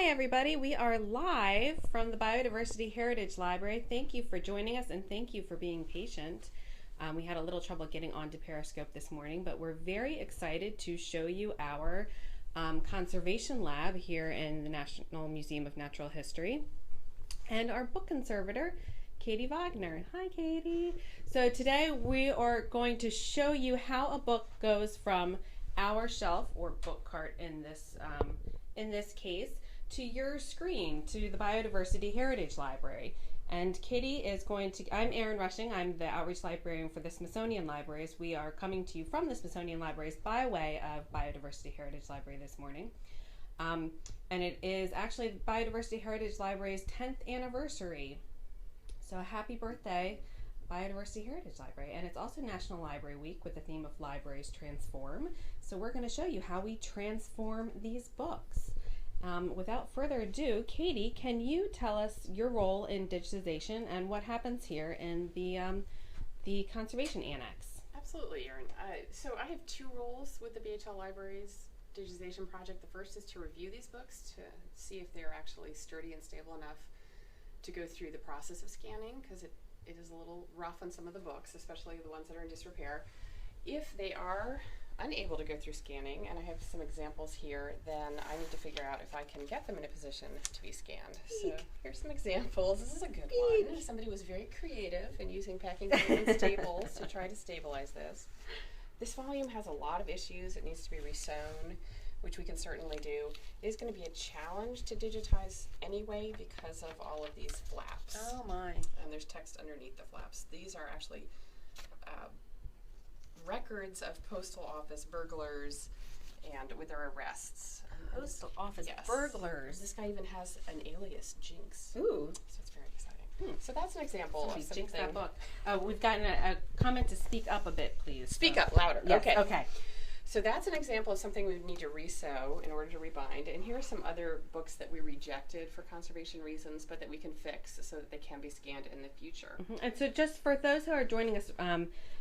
Hi everybody, we are live from the Biodiversity Heritage Library. Thank you for joining us and thank you for being patient. We had a little trouble getting onto Periscope this morning, but we're very excited to show you our conservation lab here in the National Museum of Natural History and our book conservator, Katie Wagner. Hi Katie. So today we are going to show you how a book goes from our shelf or book cart in this case to your screen, to the Biodiversity Heritage Library. And Katie is going to, I'm Erin Rushing, I'm the outreach librarian for the Smithsonian Libraries. We are coming to you from the Smithsonian Libraries by way of Biodiversity Heritage Library this morning. And it is actually Biodiversity Heritage Library's 10th anniversary. So happy birthday, Biodiversity Heritage Library. And it's also National Library Week with the theme of Libraries Transform. So we're going to show you how we transform these books. Without further ado, Katie, can you tell us your role in digitization and what happens here in the Conservation Annex? Absolutely, Erin. So I have two roles with the BHL Libraries digitization project. The first is to review these books to see if they're actually sturdy and stable enough to go through the process of scanning, because it is a little rough on some of the books, especially the ones that are in disrepair. If they are unable to go through scanning, and I have some examples here, then I need to figure out if I can get them in a position to be scanned. So here's some examples. This is a good one. Somebody was very creative in using packing tape and staples to try to stabilize this. This volume has a lot of issues. It needs to be resewn, which we can certainly do. It is going to be a challenge to digitize anyway because of all of these flaps. Oh my. And there's text underneath the flaps. These are actually records of postal office burglars and with their arrests. Postal office yes. burglars. This guy even has an alias, Jinx. Ooh. So it's very exciting. So that's an example of something. Jinx that book. We've gotten a comment to speak up a bit, please. Speak up louder. Yes. Okay. Okay. So that's an example of something we would need to resew in order to rebind. And here are some other books that we rejected for conservation reasons, but that we can fix so that they can be scanned in the future. And so just for those who are joining us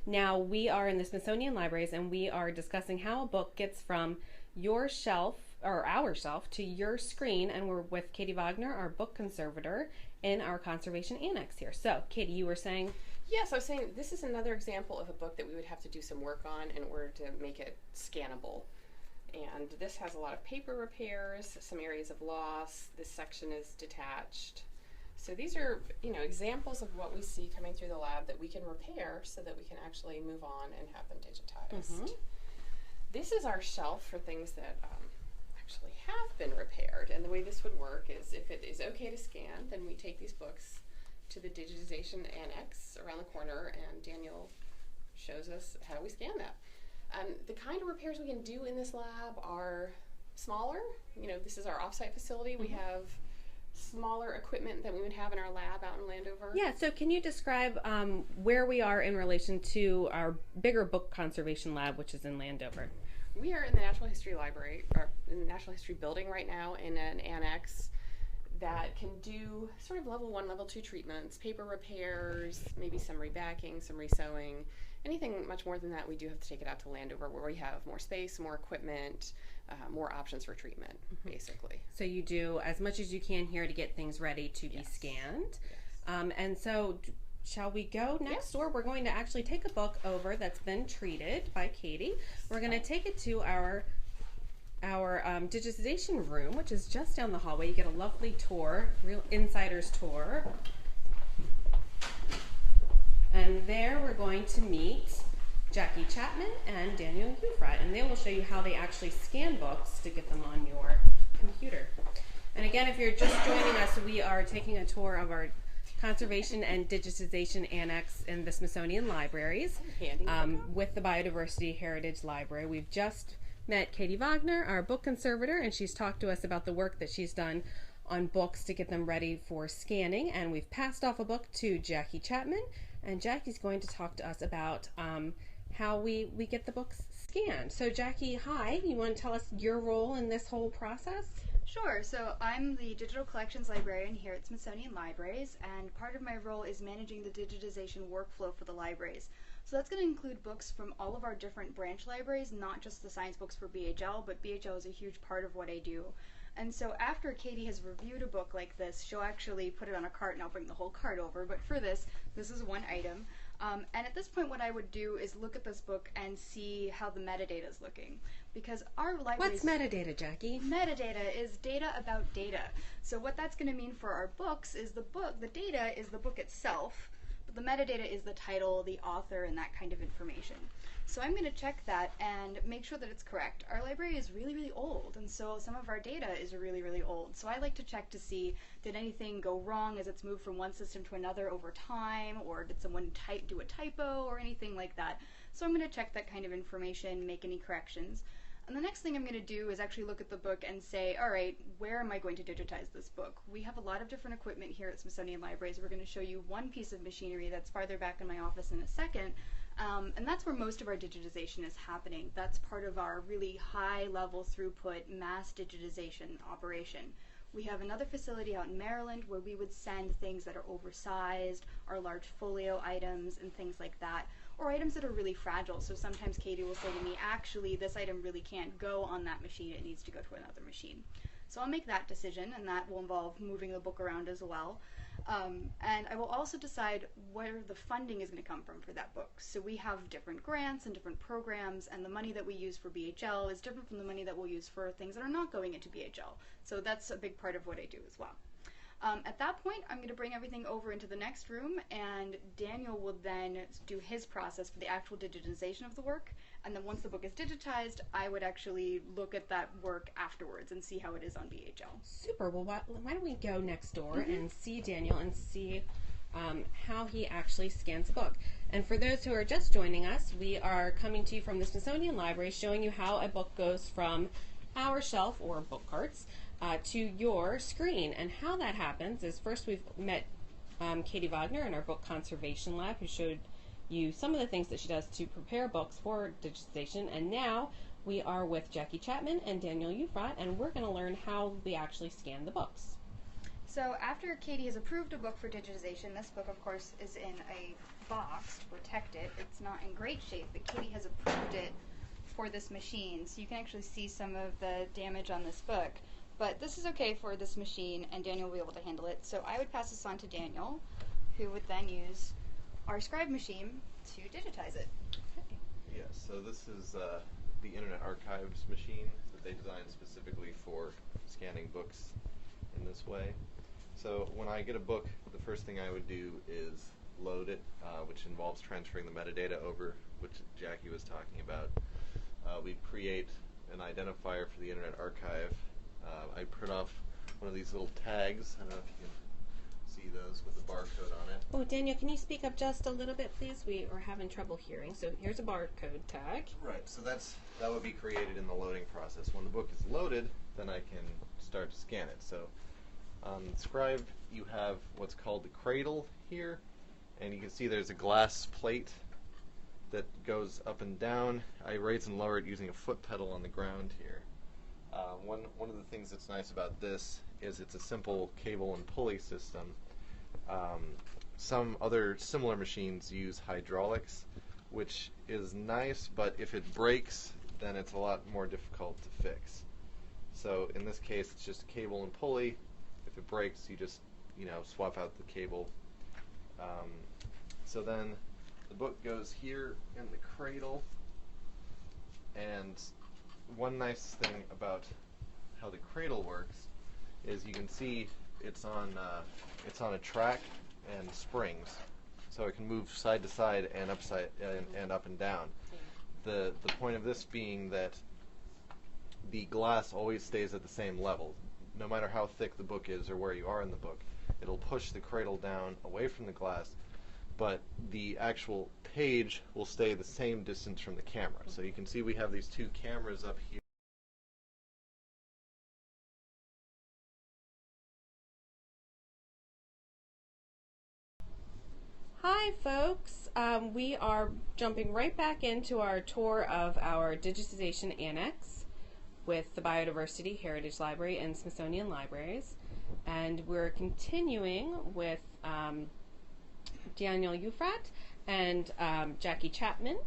now, we are in the Smithsonian Libraries and we are discussing how a book gets from your shelf, or our shelf, to your screen, and we're with Katie Wagner, our book conservator, in our Conservation Annex here. So, Katie, you were saying? Yes, I was saying this is another example of a book that we would have to do some work on in order to make it scannable. And this has a lot of paper repairs, some areas of loss. This section is detached. So these are, examples of what we see coming through the lab that we can repair so that we can actually move on and have them digitized. This is our shelf for things that actually have been repaired. And the way this would work is if it is okay to scan, then we take these books to the digitization annex around the corner, and Daniel shows us how we scan that. The kind of repairs we can do in this lab are smaller. This is our offsite facility. We have smaller equipment than we would have in our lab out in Landover. Yeah, so can you describe where we are in relation to our bigger book conservation lab, which is in Landover? We are in the Natural History Library, or in the Natural History Building right now, in an annex that can do sort of level 1, level 2 treatments, paper repairs, maybe some rebacking, some resewing. Anything much more than that, we do have to take it out to Landover, where we have more space, more equipment, more options for treatment, basically. So you do as much as you can here to get things ready to be scanned. Yes. And so shall we go next door? We're going to actually take a book over that's been treated by Katie. We're going to take it to our digitization room, which is just down the hallway. You get a lovely tour, real insider's tour. And there we're going to meet Jackie Chapman and Daniel Hufrat, and they will show you how they actually scan books to get them on your computer. And again, if you're just joining us, we are taking a tour of our Conservation and Digitization Annex in the Smithsonian Libraries with the Biodiversity Heritage Library. We've just met Katie Wagner, our book conservator, and she's talked to us about the work that she's done on books to get them ready for scanning. And we've passed off a book to Jackie Chapman, and Jackie's going to talk to us about how we get the books scanned. So Jackie, hi, you want to tell us your role in this whole process? Sure. So I'm the digital collections librarian here at Smithsonian Libraries, and part of my role is managing the digitization workflow for the libraries. So that's going to include books from all of our different branch libraries, not just the science books for BHL, but BHL is a huge part of what I do. And so after Katie has reviewed a book like this, she'll actually put it on a cart, and I'll bring the whole cart over. But for this is one item. And at this point, what I would do is look at this book and see how the metadata is looking. Because our library... What's metadata, Jackie? Metadata is data about data. So what that's going to mean for our books is the data is the book itself, but the metadata is the title, the author, and that kind of information. So I'm going to check that and make sure that it's correct. Our library is really, really old, and so some of our data is really, really old. So I like to check to see, did anything go wrong as it's moved from one system to another over time, or did someone do a typo or anything like that. So I'm going to check that kind of information, make any corrections. And the next thing I'm going to do is actually look at the book and say, all right, where am I going to digitize this book? We have a lot of different equipment here at Smithsonian Libraries. We're going to show you one piece of machinery that's farther back in my office in a second. And that's where most of our digitization is happening. That's part of our really high level throughput mass digitization operation. We have another facility out in Maryland where we would send things that are oversized, our large folio items and things like that, or items that are really fragile. So sometimes Katie will say to me, actually, this item really can't go on that machine. It needs to go to another machine. So I'll make that decision, and that will involve moving the book around as well. And I will also decide where the funding is going to come from for that book. So we have different grants and different programs, and the money that we use for BHL is different from the money that we'll use for things that are not going into BHL. So that's a big part of what I do as well. At that point, I'm going to bring everything over into the next room, and Daniel will then do his process for the actual digitization of the work. And then once the book is digitized, I would actually look at that work afterwards and see how it is on BHL. Super. Well, why don't we go next door and see Daniel and see how he actually scans the book. And for those who are just joining us, we are coming to you from the Smithsonian Library, showing you how a book goes from our shelf or book carts to your screen. And how that happens is, first we've met Katie Wagner in our book conservation lab, who showed you some of the things that she does to prepare books for digitization. And now we are with Jackie Chapman and Daniel Ufrat, and we're going to learn how we actually scan the books. So after Katie has approved a book for digitization, this book of course is in a box to protect it. It's not in great shape, but Katie has approved it for this machine. So you can actually see some of the damage on this book. But this is okay for this machine, and Daniel will be able to handle it. So I would pass this on to Daniel, who would then use our scribe machine to digitize it. Okay. Yes, so this is the Internet Archives machine that they designed specifically for scanning books in this way. So when I get a book, the first thing I would do is load it, which involves transferring the metadata over, which Jackie was talking about. We create an identifier for the Internet Archive. I print off one of these little tags. I don't know if you can see those with the barcode on it. Oh, Daniel, can you speak up just a little bit, please? We are having trouble hearing. So here's a barcode tag. Right, so that would be created in the loading process. When the book is loaded, then I can start to scan it. So on Scribe, you have what's called the cradle here, and you can see there's a glass plate that goes up and down. I raise and lower it using a foot pedal on the ground here. One of the things that's nice about this is it's a simple cable and pulley system. Some other similar machines use hydraulics, which is nice, but if it breaks, then it's a lot more difficult to fix. So in this case, it's just a cable and pulley. If it breaks, you just swap out the cable. So then the book goes here in the cradle, and one nice thing about how the cradle works is you can see it's on a track and springs, so it can move side to side and up and down. The point of this being that the glass always stays at the same level, no matter how thick the book is or where you are in the book. It'll push the cradle down away from the glass, but the actual page will stay the same distance from the camera. So you can see we have these two cameras up here. Hi, folks. We are jumping right back into our tour of our Digitization Annex with the Biodiversity Heritage Library and Smithsonian Libraries. And we're continuing with Daniel Ufrat and Jackie Chapman.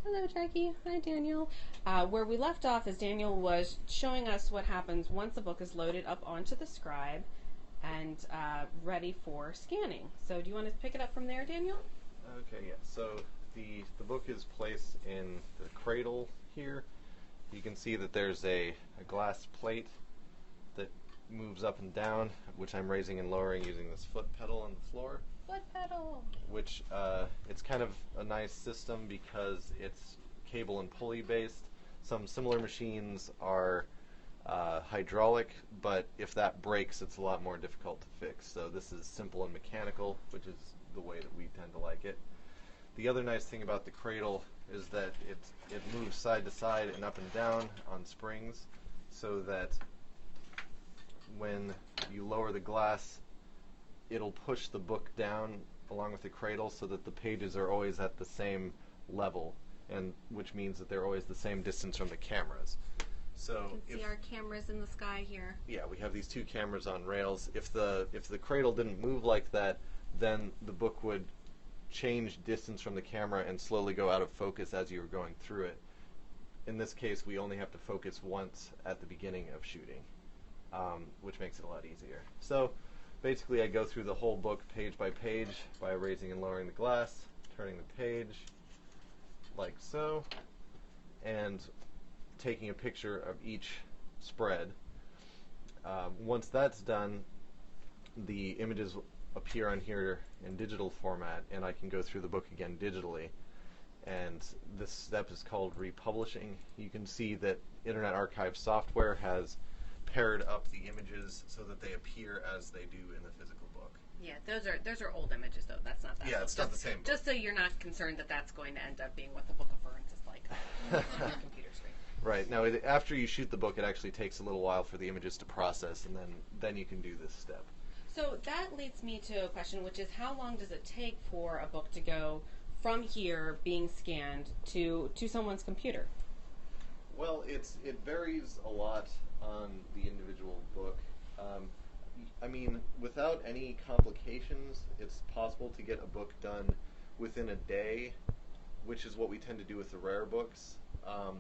Hello, Jackie. Hi, Daniel. Where we left off is Daniel was showing us what happens once a book is loaded up onto the scribe and ready for scanning. So do you want to pick it up from there, Daniel? Okay, yeah. So the book is placed in the cradle here. You can see that there's a glass plate that moves up and down, which I'm raising and lowering using this foot pedal on the floor. Foot pedal. Which it's kind of a nice system because it's cable and pulley based. Some similar machines are hydraulic, but if that breaks, it's a lot more difficult to fix. So this is simple and mechanical, which is the way that we tend to like it. The other nice thing about the cradle is that it moves side to side and up and down on springs, so that when you lower the glass, it'll push the book down along with the cradle so that the pages are always at the same level, and which means that they're always the same distance from the cameras. So You can see our cameras in the sky here. yeah, we have these two cameras on rails. If the cradle didn't move like that, then the book would change distance from the camera and slowly go out of focus as you were going through it. In this case, we only have to focus once at the beginning of shooting, which makes it a lot easier. So basically, I go through the whole book page by page by raising and lowering the glass, turning the page like so, and taking a picture of each spread. Once that's done, the images appear on here in digital format, and I can go through the book again digitally. And this step is called republishing. You can see that Internet Archive software has paired up the images so that they appear as they do in the physical book. Yeah, those are old images though. That's not that. Yeah, book. it's not the same book. Just so you're not concerned that that's going to end up being what the Book of Ferns is like on your computer screen. Right. Now, after you shoot the book, it actually takes a little while for the images to process, and then you can do this step. So that leads me to a question, which is how long does it take for a book to go from here being scanned to someone's computer? Well, it varies a lot on the individual book. I mean, without any complications, it's possible to get a book done within a day, which is what we tend to do with the rare books.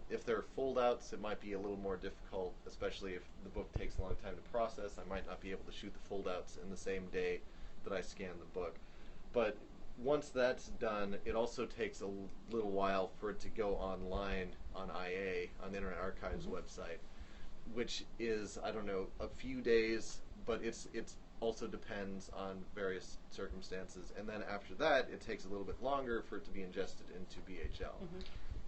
If there are foldouts, it might be a little more difficult, especially if the book takes a long time to process. I might not be able to shoot the foldouts in the same day that I scan the book. But once that's done, it also takes a little while for it to go online on IA, on the Internet Archive's website, which is, I don't know, a few days, but it's also depends on various circumstances. And then after that, it takes a little bit longer for it to be ingested into BHL.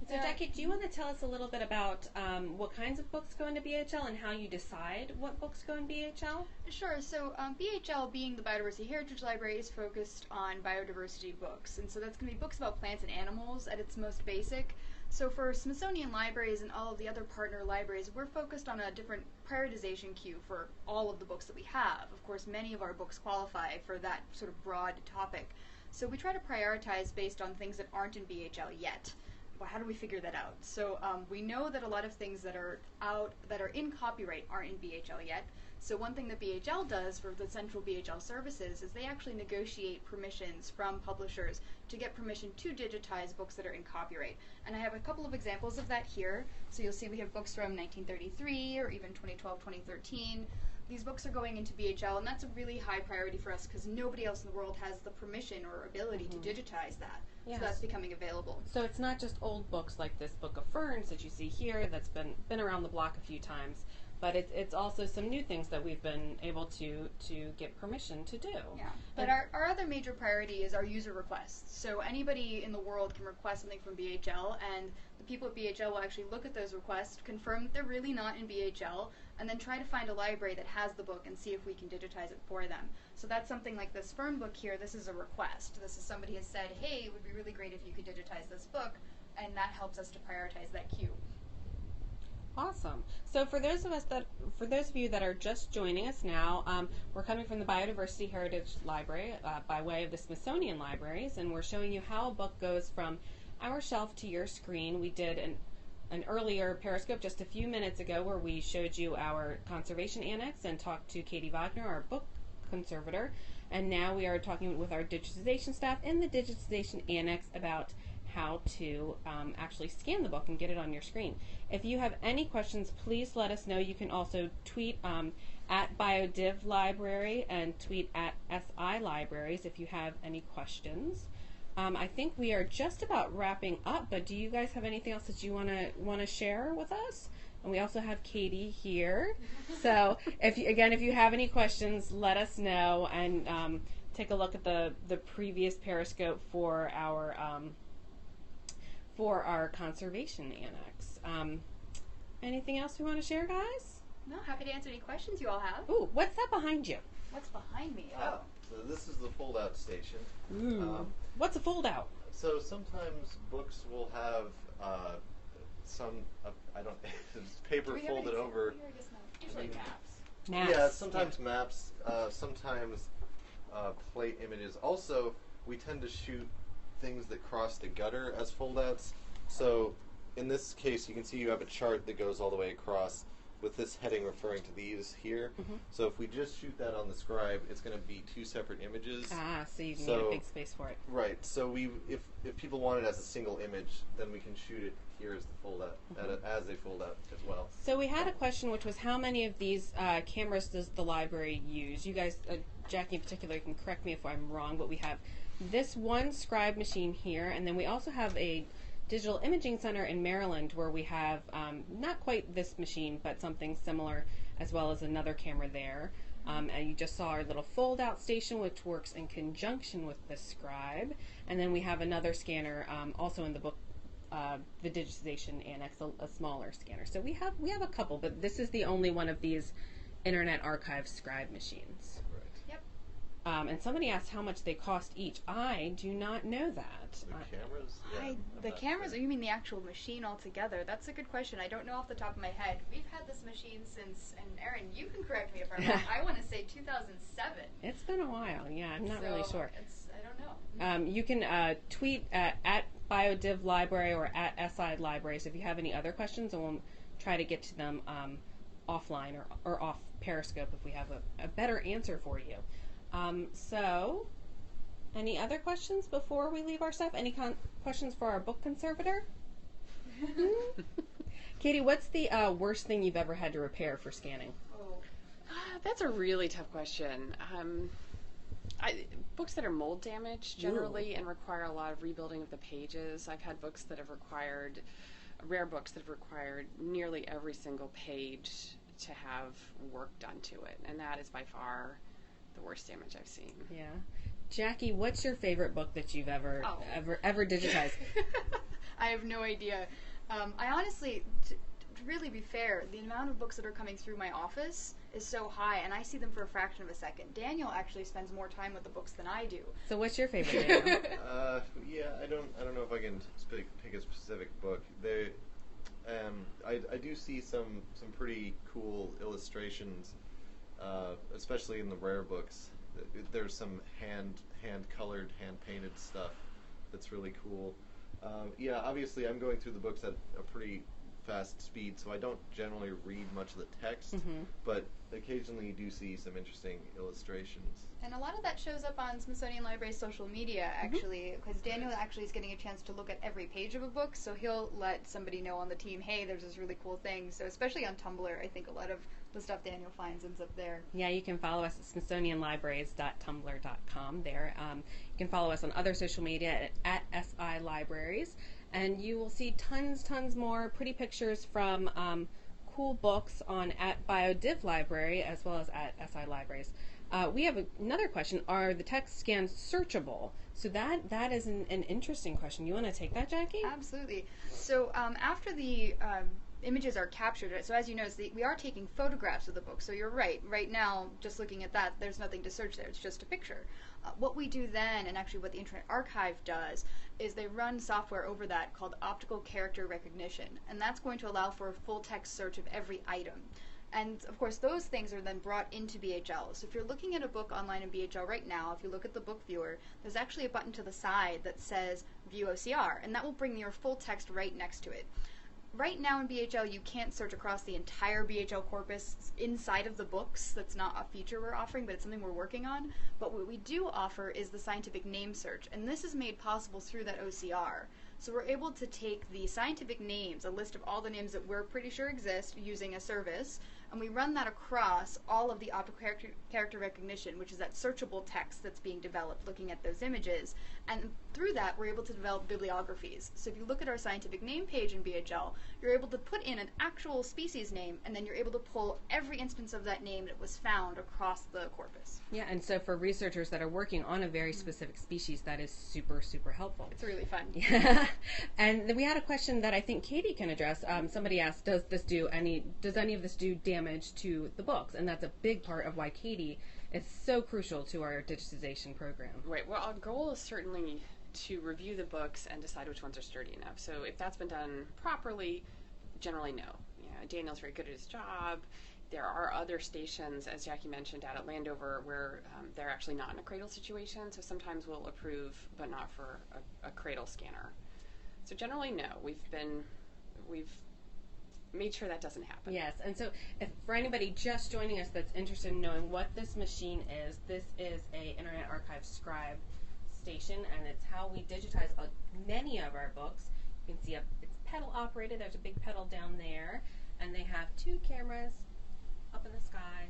So Jackie, do you want to tell us a little bit about what kinds of books go into BHL and how you decide what books go in BHL? Sure. So BHL, being the Biodiversity Heritage Library, is focused on biodiversity books. And so that's going to be books about plants and animals at its most basic. So for Smithsonian libraries and all of the other partner libraries, we're focused on a different prioritization queue for all of the books that we have. Of course, many of our books qualify for that sort of broad topic. So we try to prioritize based on things that aren't in BHL yet. Well, how do we figure that out? So we know that a lot of things that are out, that are in copyright, aren't in BHL yet. So one thing that BHL does for the central BHL services is they actually negotiate permissions from publishers to get permission to digitize books that are in copyright. And I have a couple of examples of that here. So you'll see we have books from 1933 or even 2012, 2013. These books are going into BHL, and that's a really high priority for us because nobody else in the world has the permission or ability to digitize that. Yes. So that's becoming available. So it's not just old books like this Book of Ferns that you see here that's been around the block a few times, but it's also some new things that we've been able to get permission to do. Yeah, but our other major priority is our user requests. So anybody in the world can request something from BHL, and the people at BHL will actually look at those requests, confirm that they're really not in BHL, and then try to find a library that has the book and see if we can digitize it for them. So that's something like this Fern book here. This is a request. This is somebody has said, hey, it would be really great if you could digitize this book, and that helps us to prioritize that queue. Awesome. So for those of you that are just joining us now, we're coming from the Biodiversity Heritage Library by way of the Smithsonian Libraries, and we're showing you how a book goes from our shelf to your screen. We did an earlier Periscope just a few minutes ago where we showed you our Conservation Annex and talked to Katie Wagner, our book conservator, and now we are talking with our digitization staff in the Digitization Annex about how to actually scan the book and get it on your screen. If you have any questions, please let us know. You can also tweet at Biodiv Library and tweet at SI Libraries if you have any questions. I think we are just about wrapping up, but do you guys have anything else that you want to share with us? And we also have Katie here. So if you have any questions, let us know, and take a look at the previous Periscope for our Conservation Annex. Anything else we want to share, guys? No, happy to answer any questions you all have. Ooh, what's that behind you? What's behind me? So this is the fold-out station. Ooh. What's a fold-out? So sometimes books will have paper folded over. Usually maps. Maps. Yeah, sometimes maps, sometimes plate images. Also, we tend to shoot things that cross the gutter as foldouts. So in this case, you can see you have a chart that goes all the way across with this heading referring to these here. So if we just shoot that on the scribe, it's going to be two separate images. So you need a big space for it. Right. So if people want it as a single image, then we can shoot it here as the foldout, as a foldout as well. So we had a question, which was how many of these cameras does the library use? You guys, Jackie in particular, you can correct me if I'm wrong, but we have this one scribe machine here, and then we also have a digital imaging center in Maryland where we have not quite this machine, but something similar, as well as another camera there. And you just saw our little fold-out station, which works in conjunction with the scribe. And then we have another scanner also in the book, the Digitization Annex, a smaller scanner. So we have a couple, but this is the only one of these Internet Archive scribe machines. And somebody asked how much they cost each. I do not know that. The cameras? Yeah, The cameras, or you mean the actual machine altogether? That's a good question. I don't know off the top of my head. We've had this machine since, and Erin, you can correct me if I'm wrong, I want to say 2007. It's been a while, yeah. I'm not really sure. I don't know. You can tweet at Biodiv Library or at SI Libraries if you have any other questions, and we'll try to get to them offline or off Periscope if we have a better answer for you. So, any other questions before we leave our stuff? Any questions for our book conservator? Katie, what's the worst thing you've ever had to repair for scanning? That's a really tough question. Books that are mold damaged generally and require a lot of rebuilding of the pages. I've had books that have required, rare books that have required nearly every single page to have work done to it, and that is by far the worst damage I've seen. Yeah. Jackie, what's your favorite book that you've ever digitized? I have no idea. I honestly, to really be fair, the amount of books that are coming through my office is so high, and I see them for a fraction of a second. Daniel actually spends more time with the books than I do. So what's your favorite, Daniel? Yeah, I don't know if I can pick a specific book. I do see some pretty cool illustrations, especially in the rare books. There's some hand-colored, hand-painted stuff that's really cool. Yeah, obviously I'm going through the books at a pretty fast speed, so I don't generally read much of the text, but occasionally you do see some interesting illustrations. And a lot of that shows up on Smithsonian Library's social media, actually, because Daniel actually is getting a chance to look at every page of a book, so he'll let somebody know on the team, hey, there's this really cool thing. So especially on Tumblr, I think a lot of the stuff Daniel finds ends up there. Yeah, you can follow us at smithsonianlibraries.tumblr.com there. You can follow us on other social media at SI Libraries, and you will see tons more pretty pictures from cool books on at Biodiv Library as well as at SI Libraries. We have another question. Are the text scans searchable? So that is an interesting question. You want to take that, Jackie? Absolutely. So after the images are captured, so as you notice, we are taking photographs of the book. So you're right. Right now, just looking at that, there's nothing to search there. It's just a picture. What we do then, and actually what the Internet Archive does, is they run software over that called optical character recognition. And that's going to allow for a full text search of every item. And of course, those things are then brought into BHL. So if you're looking at a book online in BHL right now, if you look at the book viewer, there's actually a button to the side that says View OCR, and that will bring your full text right next to it. Right now in BHL, you can't search across the entire BHL corpus inside of the books. That's not a feature we're offering, but it's something we're working on. But what we do offer is the scientific name search, and this is made possible through that OCR. So we're able to take the scientific names, a list of all the names that we're pretty sure exist using a service, and we run that across all of the object character recognition, which is that searchable text that's being developed looking at those images. And through that, we're able to develop bibliographies. So if you look at our scientific name page in BHL, you're able to put in an actual species name, and then you're able to pull every instance of that name that was found across the corpus. Yeah, and so for researchers that are working on a very specific species, that is super, super helpful. It's really fun. Yeah. And then we had a question that I think Katie can address. Somebody asked, does any of this do damage to the books? And that's a big part of why Katie is so crucial to our digitization program. Right. Well, our goal is certainly to review the books and decide which ones are sturdy enough. So if that's been done properly, generally no. You know, Daniel's very good at his job. There are other stations, as Jackie mentioned, out at Landover where they're actually not in a cradle situation. So sometimes we'll approve, but not for a cradle scanner. So generally no. We've made sure that doesn't happen. Yes, and so if for anybody just joining us that's interested in knowing what this machine is, this is a Internet Archive Scribe station, and it's how we digitize many of our books. You can see it's pedal operated. There's a big pedal down there, and they have 2 cameras up in the sky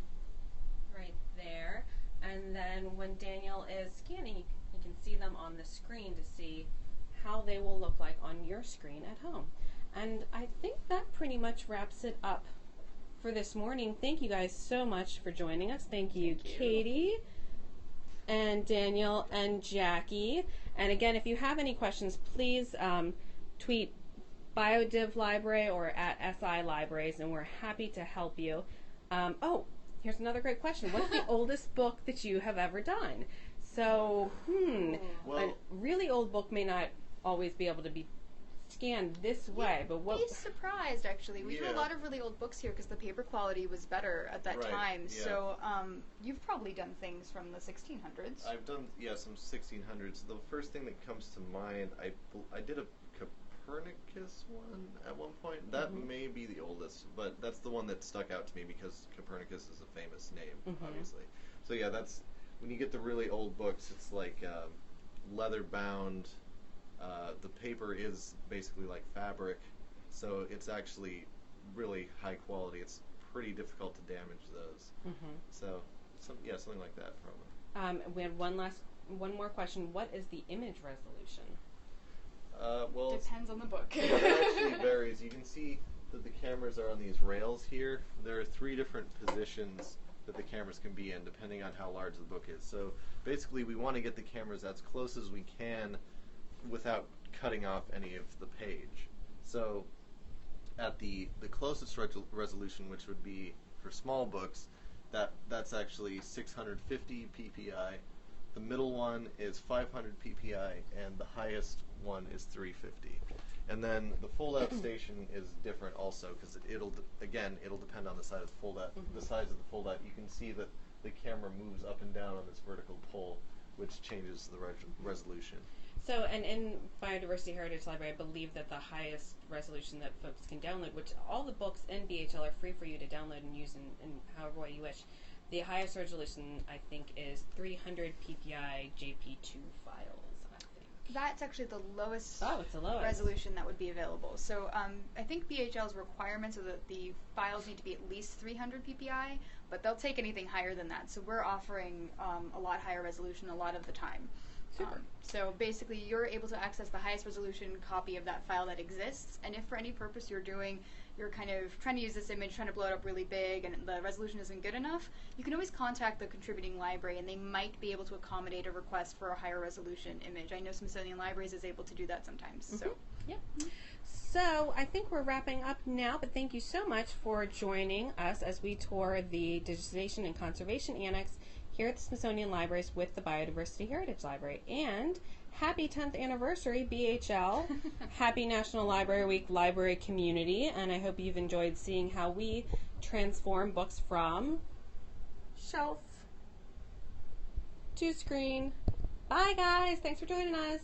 right there. And then when Daniel is scanning, you can see them on the screen to see how they will look like on your screen at home. And I think that pretty much wraps it up for this morning. Thank you guys so much for joining us. Thank you, Katie and Daniel and Jackie. And again, if you have any questions, please tweet BioDiv Library or at SI Libraries, and we're happy to help you. Oh, here's another great question. What's the oldest book that you have ever done? So, a really old book may not always be able to be scanned this way, but what? Be surprised, actually. We do a lot of really old books here because the paper quality was better at that time. Yeah. So you've probably done things from the 1600s. I've done some 1600s. The first thing that comes to mind, I did a Copernicus one at one point. That may be the oldest, but that's the one that stuck out to me because Copernicus is a famous name, obviously. So yeah, that's when you get the really old books. It's like leather bound. The paper is basically like fabric, so it's actually really high quality. It's pretty difficult to damage those. So, something like that probably. We have one more question. What is the image resolution? Well, depends on the book. It actually varies. You can see that the cameras are on these rails here. There are 3 different positions that the cameras can be in depending on how large the book is. So basically, we want to get the cameras as close as we can without cutting off any of the page. So at the closest resolution, which would be for small books, that's actually 650 ppi. The middle one is 500 ppi, and the highest one is 350. And then the fold-out station is different also because it'll depend on the size of the fold-out. The size of the fold-out, you can see that the camera moves up and down on this vertical pull, which changes the resolution. So, and in Biodiversity Heritage Library, I believe that the highest resolution that folks can download, which all the books in BHL are free for you to download and use in however way you wish. The highest resolution, I think, is 300 ppi JP2 files, I think. That's actually the lowest, it's the lowest resolution that would be available. So I think BHL's requirements are that the files need to be at least 300 ppi, but they'll take anything higher than that. So we're offering a lot higher resolution a lot of the time. Super. So basically, you're able to access the highest resolution copy of that file that exists, and if for any purpose you're kind of trying to use this image, trying to blow it up really big, and the resolution isn't good enough, you can always contact the contributing library, and they might be able to accommodate a request for a higher resolution image. I know Smithsonian Libraries is able to do that sometimes. So, So I think we're wrapping up now, but thank you so much for joining us as we tour the Digitization and Conservation Annex here at the Smithsonian Libraries with the Biodiversity Heritage Library. And happy 10th anniversary, BHL. Happy National Library Week, library community. And I hope you've enjoyed seeing how we transform books from shelf to screen. Bye, guys. Thanks for joining us.